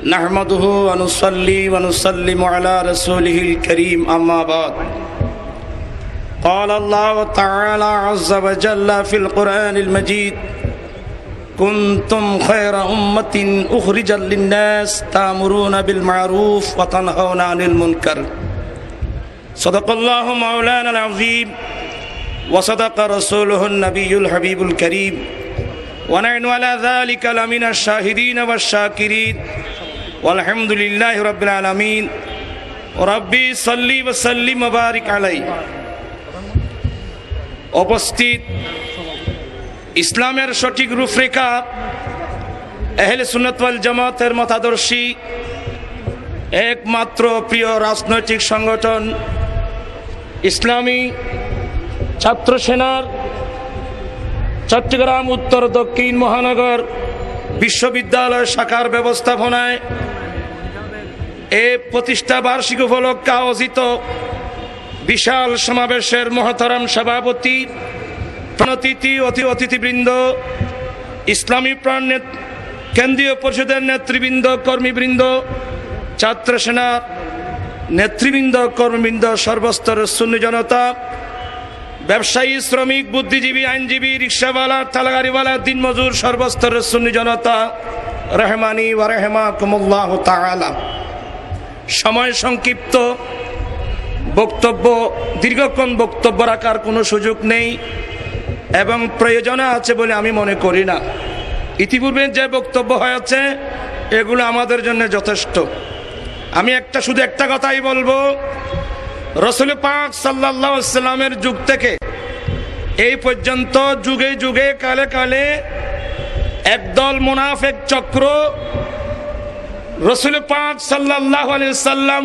نحمده ونصلي ونسلم على رسوله الكريم أما بعد قال الله تعالى عز وجل في القرآن المجيد كنتم خير أمة أخرجت للناس تأمرون بالمعروف وتنهون عن المنكر صدق الله مولانا العظيم وصدق رسوله النبي الحبيب الكريم ونحن على ذلك لمن الشاهدين والشاكرين والحمد لله رب العالمين ربي صلي وسلم وبارك عليه উপস্থিত ইসলামের সঠিক রূপরেখা আহলে সুন্নাত ওয়াল জামাতের মতাদর্শী একমাত্র প্রিয় রাজনৈতিক সংগঠন ইসলামী ছাত্র সেনার চট্টগ্রাম উত্তর দক্ষিণ মহানগর বিশ্ববিদ্যালয় শাখার ব্যবস্থাপনায় এ প্রতিষ্ঠা বার্ষিক উপলক্ষে আয়োজিত বিশাল সমাবেশের মহতরম সভাপতি অতিথিবৃন্দ ইসলামী প্রাণ কেন্দ্রীয় পরিষদের নেতৃবৃন্দ কর্মীবৃন্দ ছাত্র সেনার নেতৃবৃন্দ কর্মীবৃন্দ সর্বস্তরের সুন্নি জনতা ব্যবসায়ী শ্রমিক বুদ্ধিজীবী আইনজীবী রিক্সাওয়ালা ঠেলাগাড়িওয়ালা দিনমজুর সর্বস্তরের সুন্নি জনতা রহমানি ওয়া রাহমাকুমুল্লাহ তাআলা। সময় সংক্ষিপ্ত, বক্তব্য দীর্ঘক্ষণ বক্তব্য রাখার কোনো সুযোগ নেই এবং প্রয়োজন আছে বলে আমি মনে করি না। ইতিপূর্বে যে বক্তব্য হয়েছে এগুলো আমাদের জন্য যথেষ্ট। আমি শুধু একটা কথাই বলবো, রাসূল পাক সাল্লাল্লাহু আলাইহি ওয়াসাল্লামের যুগ থেকে এই পর্যন্ত যুগে যুগে কালে কালে একদল মুনাফিক চক্র রাসূল পাক সাল্লাল্লাহু আলাইহি ওয়াসাল্লাম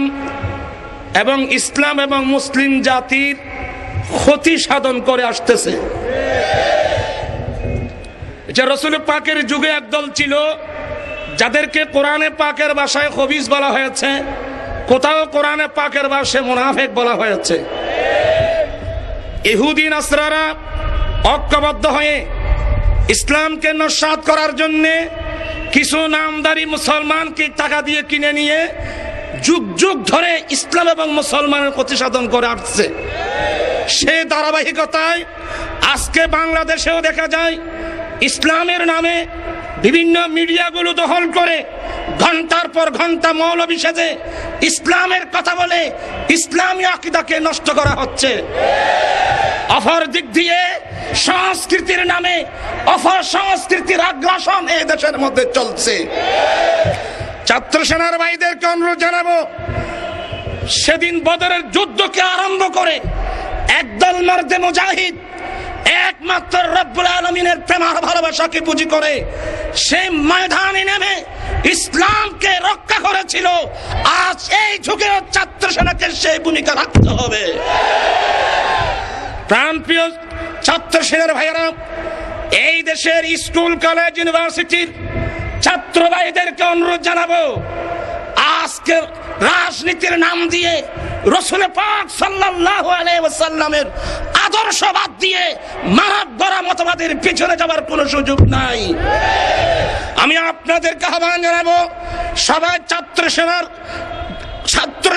এবং ইসলাম এবং মুসলিম জাতির ক্ষতি সাধন করে আসতেছে। রাসূল পাকের যুগে একদল ছিল যাদেরকে কোরআনে পাকের ভাষায় খবিস বলা হয়েছে, কোথাও কোরআনে পাকের ভাষায় মুনাফিক বলা হয়েছে। ইহুদি নাসরারা ঐক্যবদ্ধ হয়ে ইসলামকে নস্যাৎ করার জন্য কিছু নামদারি মুসলমানকে টাকা দিয়ে কিনে নিয়ে যুগ যুগ ধরে ইসলাম এবং মুসলমানের ক্ষতি সাধন করে আসছে। সে ধারাবাহিকতায় আজকে বাংলাদেশেও দেখা যায় ইসলামের নামে বিভিন্ন মিডিয়াগুলো দখল করে ঘন্টার পর ঘন্টা মৌলবি সেজে ইসলামের কথা বলে ইসলামী আকীদাকে নষ্ট করা হচ্ছে। অপর দিক দিয়ে সংস্কৃতির নামে অপসংস্কৃতির আগ্রাসন এই দেশের মধ্যে চলছে। ছাত্র সেনার ভাইদেরকে অনুরোধ জানাবো, সেদিন বদরের যুদ্ধকে আরম্ভ করে একদল মর্দে মুজাহিদ একমাত্র রব্বুল আলামিনের প্রেম আর ভালোবাসাকে পুঁজি করে সেই ময়দানে নেমে ইসলামকে রক্ষা করেছিল। আজ এই যুগে ছাত্র সেনাকে সেই ভূমিকা রাখতে হবে। প্রাণপ্রিয় ছাত্র সেনার ভাইয়েরা, এই দেশের স্কুল কলেজ ইউনিভার্সিটির ছাত্র ভাইদেরকে অনুরোধ জানাবো, আজকে রাজনীতির নাম দিয়ে রাসূল পাক সাল্লাল্লাহু আলাইহি ওয়াসাল্লামের আদর্শ বাদ দিয়ে মানব গড়া মতবাদের পিছনে যাবার কোনো সুযোগ নাই। আমি আপনাদেরকে আহ্বান জানাবো, সবাই ছাত্র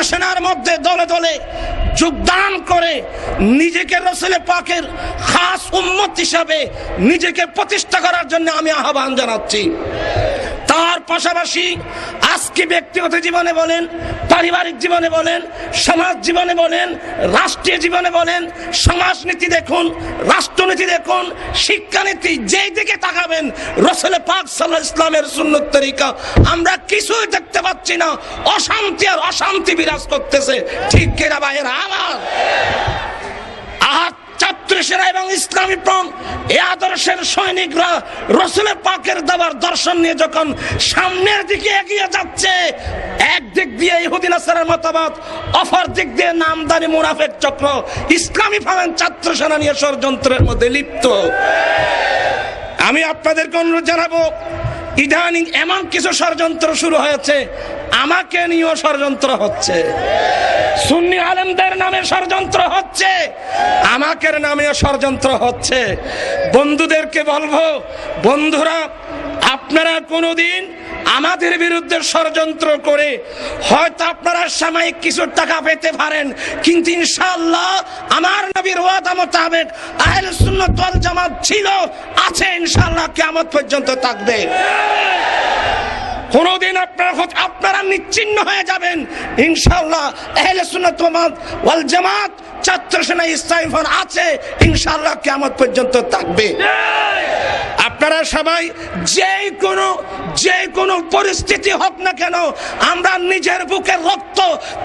সেনার মধ্যে দলে দলে যোগদান করে নিজেকে রাসূল পাকের খাস উম্মত হিসাবে নিজেকে প্রতিষ্ঠা করার জন্য আমি আহ্বান জানাচ্ছি। তার পাশাপাশি আজকে ব্যক্তিগত জীবনে বলেন, পারিবারিক জীবনে বলেন, সমাজ জীবনে বলেন, রাষ্ট্রীয় জীবনে বলেন, সমাজনীতি দেখুন, রাষ্ট্রনীতি দেখুন, শিক্ষানীতি, যেই দিকে তাকাবেন রাসূল পাক সাল্লাল্লাহু আলাইহি ওয়াসাল্লামের সুন্নত তরিকা আমরা কিছুই দেখতে পাচ্ছি না। অশান্তি আর অশান্তি বিরাজ করতেছে। ঠিক কিনা ভাইয়েরা আমার? ছাত্র সেনা এবং ইসলামী প্রাণ এই আদর্শের সৈনিকরা রাসূল পাকের দেওয়ার দর্শন নিয়ে যখন সামনের দিকে এগিয়ে যাচ্ছে, একদিক দিয়ে ইহুদি নাসারার মতবাদ, অপর দিক দিয়ে নামদারি মুনাফিক চক্র ইসলামী ফালান ছাত্র সেনা নিয়ে ষড়যন্ত্রের মধ্যে লিপ্ত। আমি আপনাদেরকে অনুরোধ জানাবো, ইদানিং এমন কিছু ষড়যন্ত্র শুরু হয়েছে, আমাকে নিয়েও ষড়যন্ত্র হচ্ছে, সুন্নি আলেমদের নামে ষড়যন্ত্র হচ্ছে, আমাকে নামেও ষড়যন্ত্র হচ্ছে। বন্ধুদেরকে বলবো, বন্ধুরা আপনারা কোনোদিন আমাদের বিরুদ্ধে ষড়যন্ত্র করে হয়তো আপনারা সাময়িক কিছু টাকা পেতে পারেন, কিন্তু ইনশাআল্লাহ আমার নবীর ওয়াদা মোতাবেক আহলে সুন্নাত ওয়াল জামাত ছিল, আছে, ইনশাআল্লাহ কিয়ামত পর্যন্ত থাকবে। কোনদিন আপনারা নিশ্চিহ্ন হয়ে যাবেন ইনশাআল্লাহ। আহলে সুন্নাত ওয়াল জামাত ছাত্র সেনা ইসলামী ফ্রন্ট আছে, ইনশাআল্লাহ কিয়ামত পর্যন্ত থাকবে। আপনারা সবাই যে কোনো পরিস্থিতি হোক না কেন, আমরা নিজের বুকের রক্ত,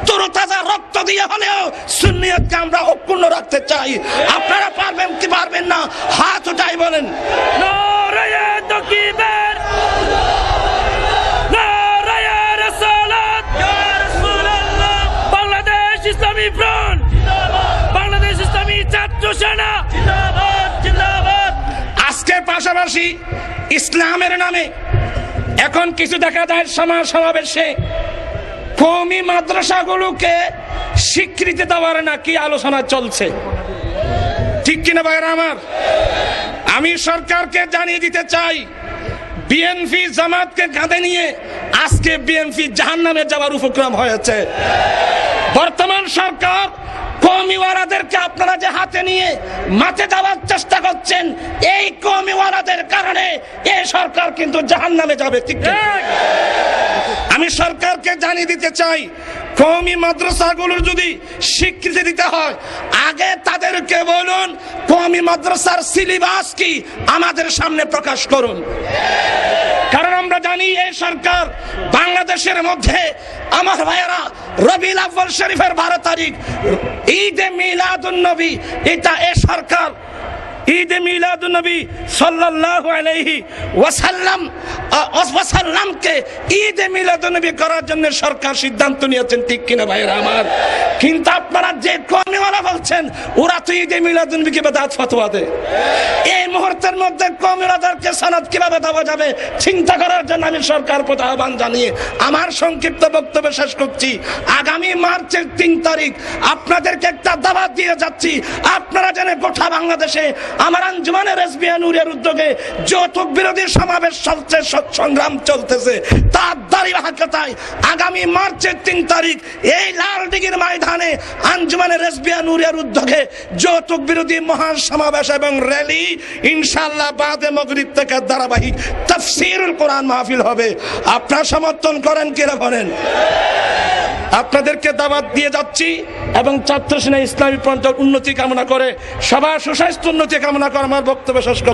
তরতাজা রক্ত দিয়ে হলেও সুন্নিয়তকে আমরা অক্ষুণ্ণ রাখতে চাই। আপনারা পারবেন কি পারবেন না, হাত উঠাই বলেন। নারায়ে তাকবীর, নারায়ে রিসালাত, ইয়া রাসূলুল্লাহ। বাংলাদেশ ইসলামী ফ্রন্ট জিন্দাবাদ, বাংলাদেশ ইসলামী ছাত্র সেনা জিন্দাবাদ, জিন্দাবাদ। আজকে পাশাপাশি ইসলামের নামে এখন কিছু দেখা যায় সমাবেশে কওমি মাদ্রাসাগুলোকে স্বীকৃতি দেওয়ার নাকি আলোচনা চলছে, ঠিক কিনা ভাইরা আমার? আমি সরকারকে জানিয়ে দিতে চাই, বিএনপি জামাতকে কাঁধে নিয়ে আজকে বিএনপি জাহান্নামে যাওয়ার উপক্রম হয়েছে। বর্তমান সরকার কওমিওয়ালাদেরকে আপনারা যে হাতে নিয়ে মাঠে যাওয়ার চেষ্টা করছেন, এই কওমিওয়ালাদের কারণে এই সরকার কিন্তু জাহান্নামে যাবে, ঠিক না? আমি সরকারকে জানিয়ে দিতে চাই, কওমি মাদ্রাসাগুলোর যদি স্বীকৃতি দিতে হয়, আগে তাদেরকে বলুন কওমি মাদ্রাসার সিলেবাস কি আমাদের সামনে প্রকাশ করুন। কারণ আমরা জানি এই সরকার বাংলাদেশের মধ্যে, আমার ভাইয়েরা, রবিউল আউয়াল শরীফের 12 তারিখ ঈদে মিলাদুন নবী, এটা এই সরকার ঈদে মিলাদুন নবী সাল্লাল্লাহু আলাইহি ওয়াসাল্লামকে ঈদে মিলাদুন নবী করার জন্য সরকার সিদ্ধান্ত নিয়েছেন, ঠিক কিনা ভাইরা আমার? কিন্তু আপনারা যে কওমিওয়ালা বলছেন, ওরা তো ঈদে মিলাদুন নবীকে বেদাত ফতোয়া দেয়। এই মুহূর্তের মধ্যে কওমিওয়ালাদেরকে সনদ কিভাবে দেওয়া যাবে চিন্তা করার জন্য আমি সরকার প্রতি আহ্বান জানিয়ে আমার সংক্ষিপ্ত বক্তব্য শেষ করছি। আগামী মার্চের 3 তারিখ আপনাদেরকে একটা দাওয়াত দিয়ে যাচ্ছি, আপনারা জানেন গোটা বাংলাদেশে আমার আঞ্জুমানে রেজবিয়া নূরের উদ্যোগে যৌতুক বিরোধী সমাবেশ চলছে, সংগ্রাম চলতেছে। তার ধারাবাহিকতায় আগামী মার্চের 3 তারিখ এই লালদিঘির ময়দানে আঞ্জুমানে রেজবিয়া নূরের উদ্যোগে যৌতুক বিরোধী মহান সমাবেশ এবং র্যালি, ইনশাআল্লাহ বাদে মাগরিব থেকে ধারাবাহিক তাফসীরুল কোরআন মাহফিল হবে। আপনারা সমর্থন করেন কিনা বলেন? আপনাদেরকে দাওয়াত দিয়ে যাচ্ছি এবং ছাত্র সেনা ইসলামী ফ্রন্টের উন্নতি কামনা করে, সবার সুস্বাস্থ্য উন্নতি কামনা করে আমার বক্তব্য শেষ করছি।